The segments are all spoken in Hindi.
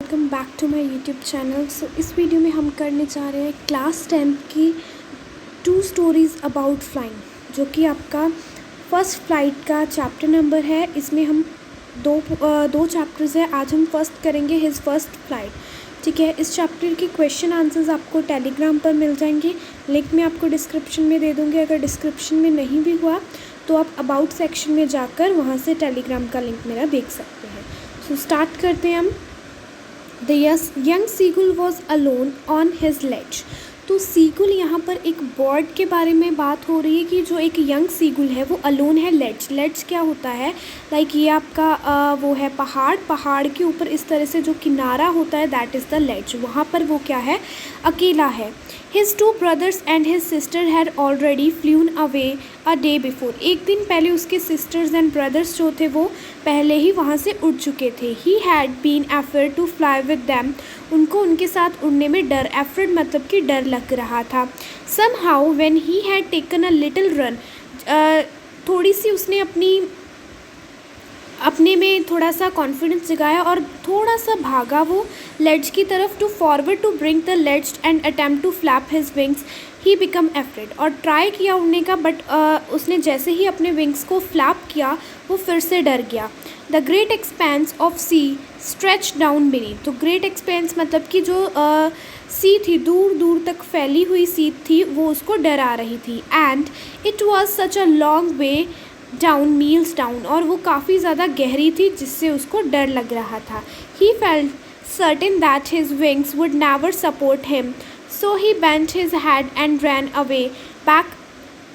Welcome back to my YouTube channel. इस वीडियो में हम करने जा रहे हैं क्लास 10 की 2 स्टोरीज़ अबाउट फ्लाइंग, जो कि आपका फर्स्ट फ्लाइट का चैप्टर नंबर है। इसमें हम दो चैप्टर्स है। आज हम फर्स्ट करेंगे हिज फर्स्ट फ्लाइट। ठीक है, इस चैप्टर के क्वेश्चन आंसर्स आपको टेलीग्राम पर मिल जाएंगे। लिंक मैं आपको डिस्क्रिप्शन में दे दूँगी। अगर डिस्क्रिप्शन में नहीं भी हुआ तो आप अबाउट सेक्शन में जाकर वहाँ से टेलीग्राम का लिंक मेरा देख सकते हैं। सो स्टार्ट करते हैं हम। The young seagull was alone on his ledge। तो सीगुल यहाँ पर एक बर्ड के बारे में बात हो रही है कि जो एक यंग सीगुल है वो अलोन है लेड्ज। लेड्ज क्या होता है? लाइक ये आपका वो है पहाड़ के ऊपर इस तरह से जो किनारा होता है दैट इज़ द लेड्ज। वहाँ पर वो क्या है? अकेला है। His 2 brothers and his sister had already flown away a day before। एक दिन पहले उसके sisters and brothers जो थे वो पहले ही वहाँ से उड़ चुके थे। He had been afraid to fly with them। उनको उनके साथ उड़ने में डर, afraid मतलब कि डर लग रहा था। Somehow when he had taken a little run, थोड़ी सी उसने अपने में थोड़ा सा कॉन्फिडेंस जगाया और थोड़ा सा भागा वो लेड्ज की तरफ। To forward to bring the ledge and attempt to flap his wings he become afraid. और ट्राई किया उड़ने का, बट उसने जैसे ही अपने विंग्स को फ्लैप किया वो फिर से डर गया। The great expanse of sea stretch down beneath. तो ग्रेट एक्सपेंस मतलब कि जो सी थी, दूर दूर तक फैली हुई सी थी, वो उसको डरा रही थी। And it was such a long way down meals down. और वो काफ़ी ज़्यादा गहरी थी जिससे उसको डर लग रहा था। He felt certain that his wings would never support him, so he bent his head and ran away back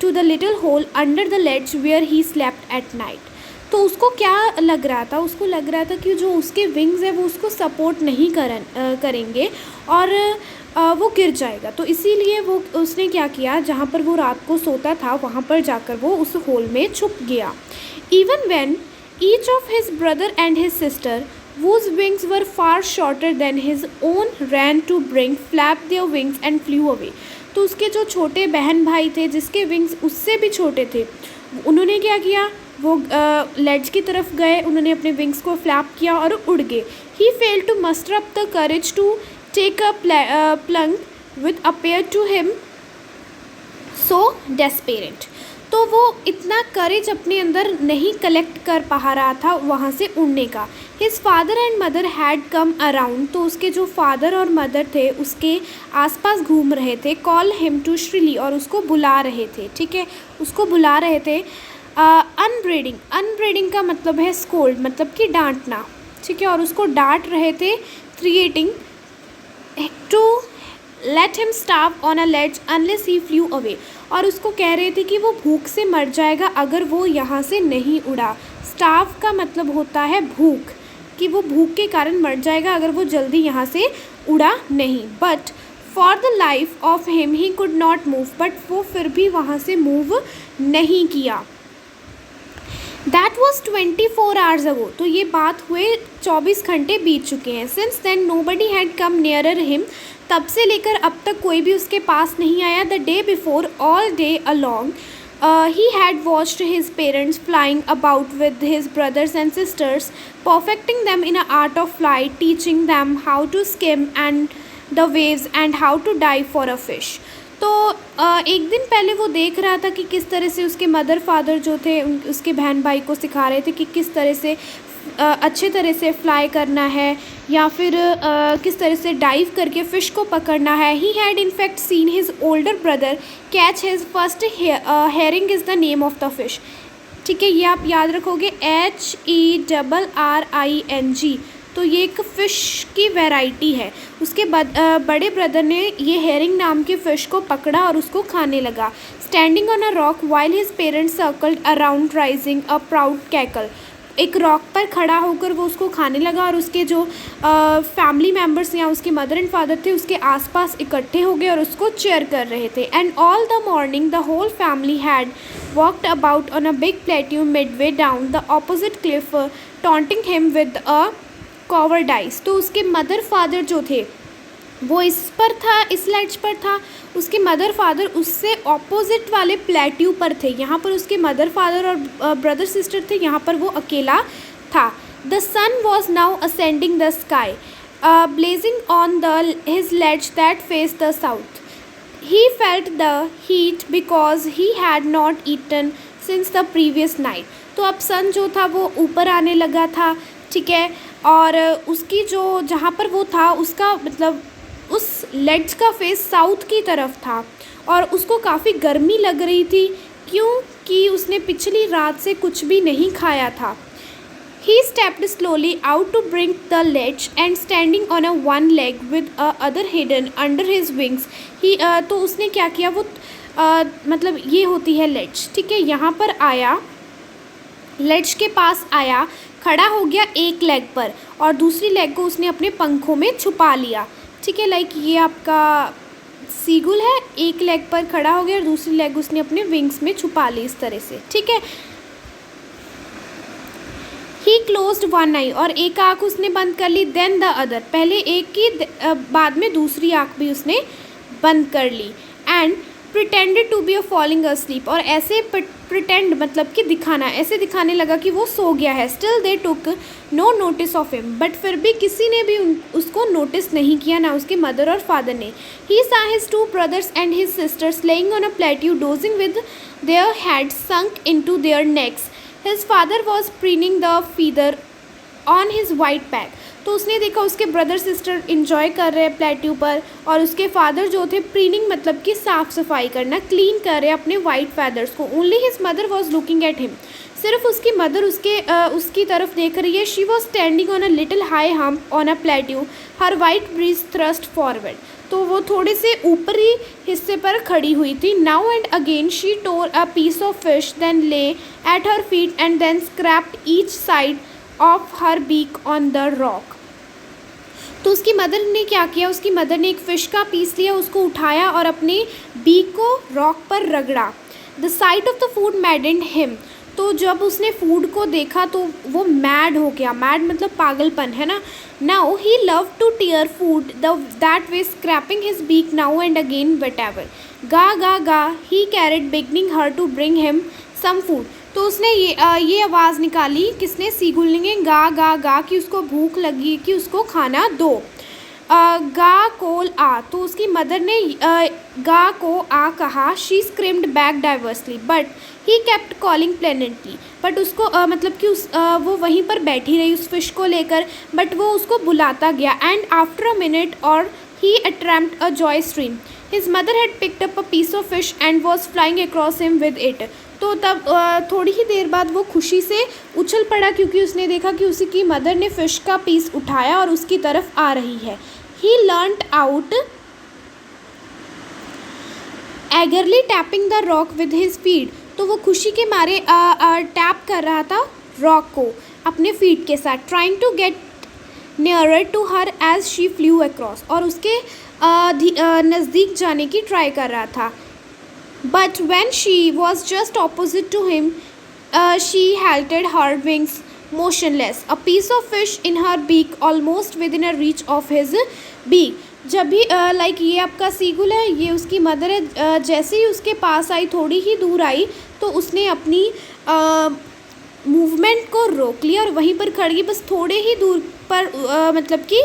to the little hole under the ledge where he slept at night. तो उसको क्या लग रहा था? उसको लग रहा था कि जो उसके विंग्स है वो उसको सपोर्ट नहीं करेंगे और वो गिर जाएगा। तो इसीलिए वो उसने क्या किया, जहाँ पर वो रात को सोता था वहाँ पर जाकर वो उस होल में छुप गया। Even when each of his brother and his sister whose wings were far shorter than his own ran to bring flap their wings and flew away। तो उसके जो छोटे बहन भाई थे जिसके विंग्स उससे भी छोटे थे, उन्होंने क्या किया, वो लेड्ज की तरफ गए, उन्होंने अपने विंग्स को फ्लैप किया और उड़ गए। He failed to muster up the courage to take a plunge with appear to him so desperate. तो वो इतना करेज अपने अंदर नहीं कलेक्ट कर पा रहा था वहाँ से उड़ने का। His father and mother had come around. तो उसके जो फादर और मदर थे उसके आसपास घूम रहे थे। कॉल हिम टू श्रीली, और उसको बुला रहे थे। ठीक है, उसको बुला रहे थे। अनब्रेडिंग का मतलब है स्कोल्ड, मतलब कि डांटना। ठीक है, और उसको डांट रहे थे। Threatening to let him starve on a ledge unless he flew away. और उसको कह रहे थे कि वो भूख से मर जाएगा अगर वो यहाँ से नहीं उड़ा। स्टार्व का मतलब होता है भूख, कि वो भूख के कारण मर जाएगा अगर वो जल्दी यहाँ से उड़ा नहीं। But for the life of him he could not move. But वो फिर भी वहाँ से मूव नहीं किया। That was 24 hours ago. तो ये बात हुए 24 घंटे बीत चुके हैं। Since then nobody had come nearer him. तब से लेकर अब तक कोई भी उसके पास नहीं आया। The day before all day along he had watched his parents flying about with his brothers and sisters, perfecting them in an art of flight, teaching them how to skim and the waves and how to dive for a fish। तो एक दिन पहले वो देख रहा था कि किस तरह से उसके मदर फादर जो थे उसके बहन भाई को सिखा रहे थे कि किस तरह से अच्छे तरह से फ्लाई करना है, या फिर किस तरह से डाइव करके फ़िश को पकड़ना है। He had in fact seen his older brother catch his first herring is the name of the fish. ठीक है, ये आप याद रखोगे, HERRING। तो ये एक फ़िश की वैरायटी है। उसके बड़े ब्रदर ने ये हेरिंग नाम के फ़िश को पकड़ा और उसको खाने लगा। Standing on a rock while his parents circled around rising a proud cackle. एक रॉक पर खड़ा होकर वो उसको खाने लगा और उसके जो फैमिली मेम्बर्स या उसके मदर एंड फादर थे उसके आसपास इकट्ठे हो गए और उसको चेयर कर रहे थे। And all the morning the whole family had walked about on a big plateau midway down the opposite cliff taunting him with a cowardice. तो उसके मदर फादर जो थे वो इस पर था, इस लेड्ज पर था। उसके मदर फादर उससे ऑपोजिट वाले प्लेट्यू पर थे। यहाँ पर उसके मदर फादर और ब्रदर सिस्टर थे, यहाँ पर वो अकेला था। The sun was now ascending the sky. blazing on his ledge that faced the south. He felt the heat because he had not eaten since the previous night. तो अब सन जो था वो ऊपर आने लगा था, ठीक है, और उसकी जो जहाँ पर वो था उसका मतलब उस लेड्स का फेस साउथ की तरफ था और उसको काफ़ी गर्मी लग रही थी क्योंकि उसने पिछली रात से कुछ भी नहीं खाया था. He stepped slowly out to bring the ledge and standing on a one leg with a other hidden under his wings. तो उसने क्या किया वो मतलब ये होती है लेड्ज, ठीक है, यहाँ पर आया, लेड्ज के पास आया, खड़ा हो गया एक लेग पर और दूसरी लेग को उसने अपने पंखों में छुपा लिया, ठीक है. लाइक ये आपका सीगुल है, एक लेग पर खड़ा हो गया और दूसरी लेग उसने अपने विंग्स में छुपा ली इस तरह से, ठीक है. ही क्लोज्ड वन आई और एक आँख उसने बंद कर ली, देन द अदर, पहले एक की बाद में दूसरी आँख भी उसने बंद कर ली. And pretended to be a falling asleep और ऐसे प्रिटेंड मतलब कि दिखाना, ऐसे दिखाने लगा कि वो सो गया है. Still they took no notice of him, but फिर भी किसी ने भी उसको नोटिस नहीं किया, ना उसके मदर और फादर ने. He saw his two brothers and his sisters lying on a plateau dozing with their heads sunk into their necks. His father was preening the feather on his white back. तो उसने देखा उसके ब्रदर सिस्टर इंजॉय कर रहे हैं प्लेट्यू पर और उसके फादर जो थे प्रीनिंग मतलब कि साफ़ सफाई करना, क्लीन कर रहे हैं अपने वाइट फैदर्स को. Only his mother was looking at him, सिर्फ उसकी मदर उसकी तरफ देख रही है. She was standing on a little high hump on a plateau, her white breeze thrust forward. तो वो थोड़े से ऊपरी हिस्से पर खड़ी हुई थी. Now and again she tore a piece of fish, then lay at her feet and then scraped each side of her beak on the rock. तो उसकी मदर ने क्या किया, उसकी मदर ने एक फ़िश का पीस लिया, उसको उठाया और अपने बीक को रॉक पर रगड़ा. The site of the food मैडेंड him, तो जब उसने फूड को देखा तो वो मैड हो गया. मैड मतलब पागलपन, है ना. Now he love to tear food that way scrapping his beak now and again whatever. गा गा गा he carried beginning her to bring him some food. तो उसने ये आवाज़ निकाली, किसने, सीगुल ने, गा गा गा कि उसको भूख लगी कि उसको खाना दो. गा कोल आ, तो उसकी मदर ने गा को आ कहा. She screamed back diversely but he kept calling plaintively, but उसको मतलब कि वो वहीं पर बैठी रही उस फिश को लेकर, बट वो उसको बुलाता गया. एंड आफ्टर अ मिनट और he attempt a joy stream. His mother had picked up a piece of fish and was flying across him with it. तो तब थोड़ी ही देर बाद वो खुशी से उछल पड़ा क्योंकि उसने देखा कि उसकी मदर ने फ़िश का पीस उठाया और उसकी तरफ आ रही है. He learned out eagerly tapping the rock with his feet. तो वो खुशी के मारे टैप कर रहा था रॉक को अपने फीट के साथ. Trying to get nearer to her as she flew across, और उसके नज़दीक जाने की ट्राई कर रहा था. But when she was just opposite to him, she halted her wings motionless, a piece of fish in her beak almost within a reach of his beak. जब भी लाइक ये आपका सीगुल है, ये उसकी मदर है, जैसे ही उसके पास आई, थोड़ी ही दूर आई तो उसने अपनी मूवमेंट को रोक लिया और वहीं पर खड़ी, बस थोड़े ही दूर पर मतलब कि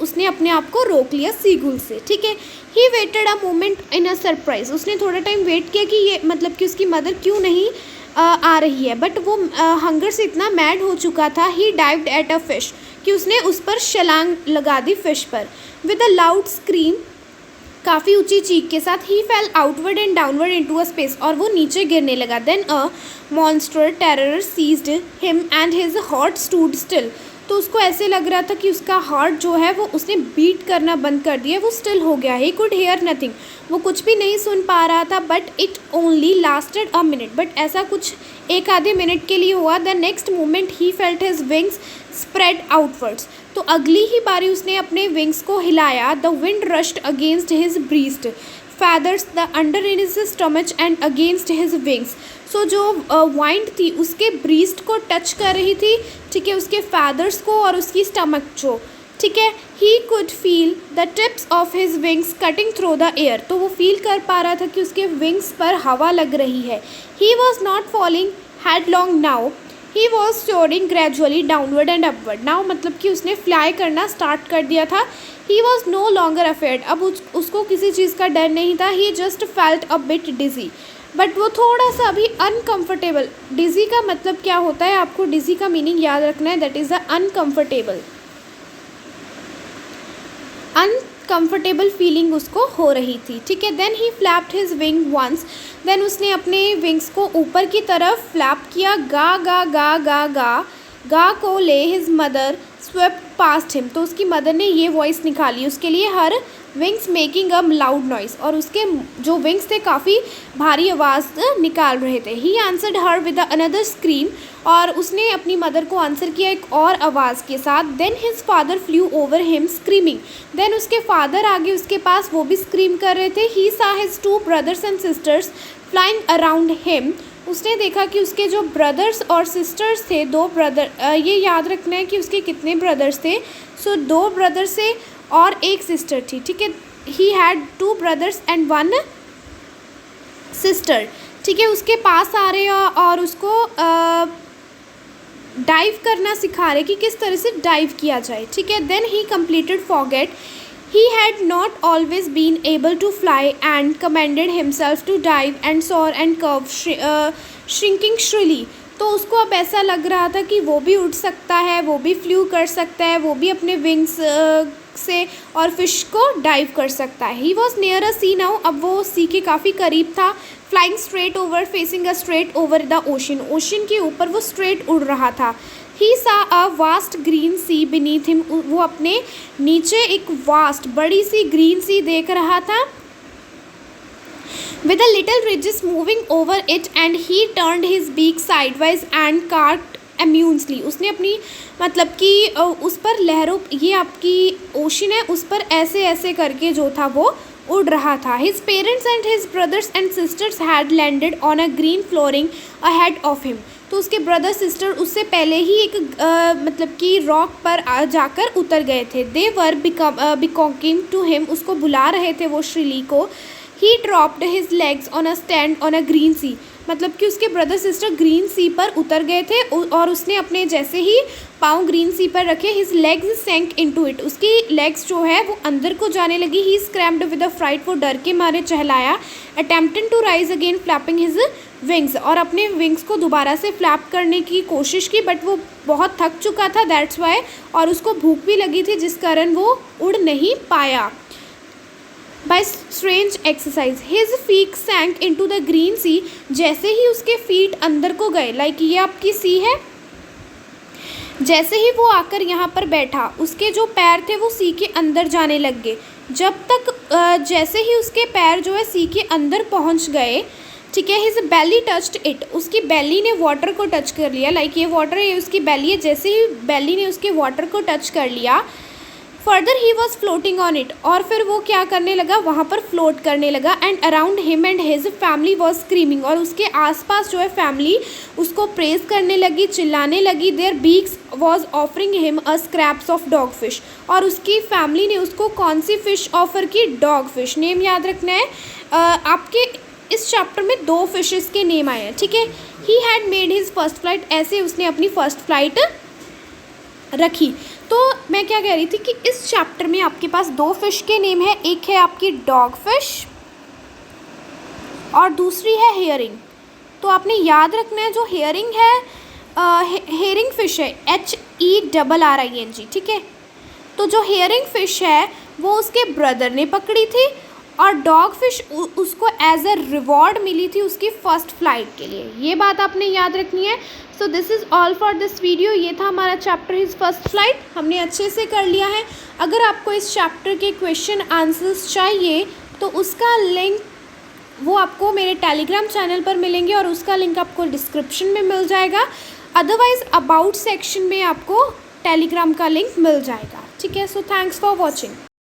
उसने अपने आप को रोक लिया सीगुल से, ठीक है. He waited a moment in a surprise, उसने थोड़ा टाइम वेट किया कि ये मतलब कि उसकी मदर क्यों नहीं आ रही है, बट वो हंगर से इतना मैड हो चुका था. He dived at a fish, कि उसने उस पर छलांग लगा दी फिश पर. विद अ लाउड स्क्रीम, काफ़ी ऊंची चीख के साथ, he fell outward and downward into a space, और वो नीचे गिरने लगा. Then a monster terror seized him and his heart stood still. तो उसको ऐसे लग रहा था कि उसका हार्ट जो है वो उसने बीट करना बंद कर दिया, वो स्टिल हो गया. ही कुड हेयर नथिंग, वो कुछ भी नहीं सुन पा रहा था. But it only lasted a minute, but ऐसा कुछ एक आधे मिनट के लिए हुआ. The next moment he felt his wings spread outwards, तो अगली ही बारी उसने अपने विंग्स को हिलाया. The wind rushed against his breast feathers the under in his stomach and against his wings. सो जो वाइंड थी उसके ब्रीस्ट को टच कर रही थी, ठीक है, उसके फैदर्स को और उसकी स्टमक को, ठीक है. He could feel the tips of his wings cutting through the air, तो वो फील कर पा रहा था कि उसके विंग्स पर हवा लग रही है. He was not falling headlong now, he was soaring gradually downward and upward now, मतलब कि उसने फ्लाई करना स्टार्ट कर दिया था। He was no longer afraid, अब उसको किसी चीज़ का डर नहीं था। He just felt a bit dizzy, but वो थोड़ा सा अभी अनकम्फर्टेबल। डिजी का मतलब क्या होता है, आपको डिजी का मीनिंग याद रखना है, that is a uncomfortable. Uncomfortable feeling उसको हो रही थी, ठीक है। Then he flapped his wing once, then उसने अपने विंग्स को ऊपर की तरफ फ्लैप किया। गा गा गा गा गा गा को ले his mother swept past him, तो उसकी मदर ने ये वॉइस निकाली उसके लिए, हर wings making a loud noise, और उसके जो विंग्स थे काफ़ी भारी आवाज़ निकाल रहे थे। He answered her with another scream, और उसने अपनी मदर को आंसर किया एक और आवाज़ के साथ। Then his father flew over him screaming, then उसके फादर आगे उसके पास, वो भी स्क्रीम कर रहे थे। He saw his 2 brothers and sisters flying around him, उसने देखा कि उसके जो ब्रदर्स और सिस्टर्स थे, 2 ब्रदर, ये याद रखना है कि उसके कितने ब्रदर्स थे। सो 2 ब्रदर्स थे और 1 सिस्टर थी, ठीक है। He had 2 brothers and 1 sister, ठीक है। उसके पास आ रहे और उसको डाइव करना सिखा रहे कि किस तरह से डाइव किया जाए, ठीक है। Then he completed forget he had not always been able to fly and commended himself to dive and soar and curve shrinking shrilly, तो उसको अब ऐसा लग रहा था कि वो भी उड़ सकता है, वो भी फ्लू कर सकता है, वो भी अपने विंग्स से और फिश को डाइव कर सकता है। He was near a sea now, अब वो सी के काफ़ी करीब था। Flying straight over, facing a straight over the ocean, ocean के ऊपर वो स्ट्रेट उड़ रहा था। He saw a vast green sea beneath him, वो अपने नीचे एक वास्ट बड़ी सी ग्रीन सी देख रहा था। With a little ridges moving over it and he turned his beak sideways and carked amusedly, उसने अपनी मतलब कि उस पर लहरों, ये आपकी ओशन है, उस पर ऐसे ऐसे करके जो था वो उड़ रहा था। His parents and his brothers and sisters had landed on a green flooring ahead of him, तो उसके ब्रदर सिस्टर उससे पहले ही एक मतलब कि रॉक पर जाकर उतर गए थे। They were beckoning to him, उसको बुला रहे थे वो श्रीली को। He dropped his legs on a stand on a green sea, मतलब कि उसके ब्रदर सिस्टर ग्रीन सी पर उतर गए थे और उसने अपने जैसे ही पाँव ग्रीन सी पर रखे, हिज लेग्स सैंक इनटू इट, उसकी लेग्स जो है वो अंदर को जाने लगी। ही स्क्रैम्ड विद अ फ्राइट, वो डर के मारे चहलाया। Attempting to rise again flapping his wings, और अपने विंग्स को दोबारा से फ्लैप करने की कोशिश की, बट वो बहुत थक चुका था, दैट्स वाई, और उसको भूख भी लगी थी जिस कारण वो उड़ नहीं पाया। By strange exercise, his feet sank into the green sea, जैसे ही उसके फीट अंदर को गए, लाइक ये आपकी सी है, जैसे ही वो आकर यहाँ पर बैठा, उसके जो पैर थे वो सी के अंदर जाने लग गए। जब तक जैसे ही उसके पैर जो है सी के अंदर पहुँच गए, ठीक है, हिज बेली टच्ड इट, उसकी बेली ने वाटर को टच कर लिया, लाइक ये वाटर है, ये उसकी बेली है, जैसे ही बेली ने उसके वाटर को टच कर लिया, further he was floating on it, और फिर वो क्या करने लगा, वहाँ पर फ्लोट करने लगा। And around him and his family was screaming, और उसके आसपास जो है फैमिली उसको प्रेज करने लगी, चिल्लाने लगी। There beaks was offering him a scraps of dog fish, और उसकी फैमिली ने उसको कौन सी फ़िश ऑफ़र की, डॉग फिश। नेम याद रखना है, आपके इस चैप्टर में 2 फिशेस के नेम आए हैं, ठीक है। He had made his first flight, ऐसे उसने अपनी फर्स्ट फ्लाइट रखी। तो मैं क्या कह रही थी कि इस चैप्टर में आपके पास 2 फिश के नेम है, एक है आपकी डॉग फिश और दूसरी है हेयरिंग। तो आपने याद रखना है, जो हेयरिंग है, हेयरिंग फिश है, HERRING, ठीक है। तो जो हेयरिंग फिश है वो उसके ब्रदर ने पकड़ी थी, और डॉग फिश उसको एज अ रिवॉर्ड मिली थी उसकी फ़र्स्ट फ्लाइट के लिए। ये बात आपने याद रखनी है। So this is all for this video. ये था हमारा चैप्टर हिज फर्स्ट फ्लाइट, हमने अच्छे से कर लिया है। अगर आपको इस चैप्टर के क्वेश्चन आंसर्स चाहिए तो उसका लिंक वो आपको मेरे टेलीग्राम चैनल पर मिलेंगे, और उसका लिंक आपको डिस्क्रिप्शन में मिल जाएगा। अदरवाइज़ अबाउट सेक्शन में आपको टेलीग्राम का लिंक मिल जाएगा, ठीक है। So thanks for watching.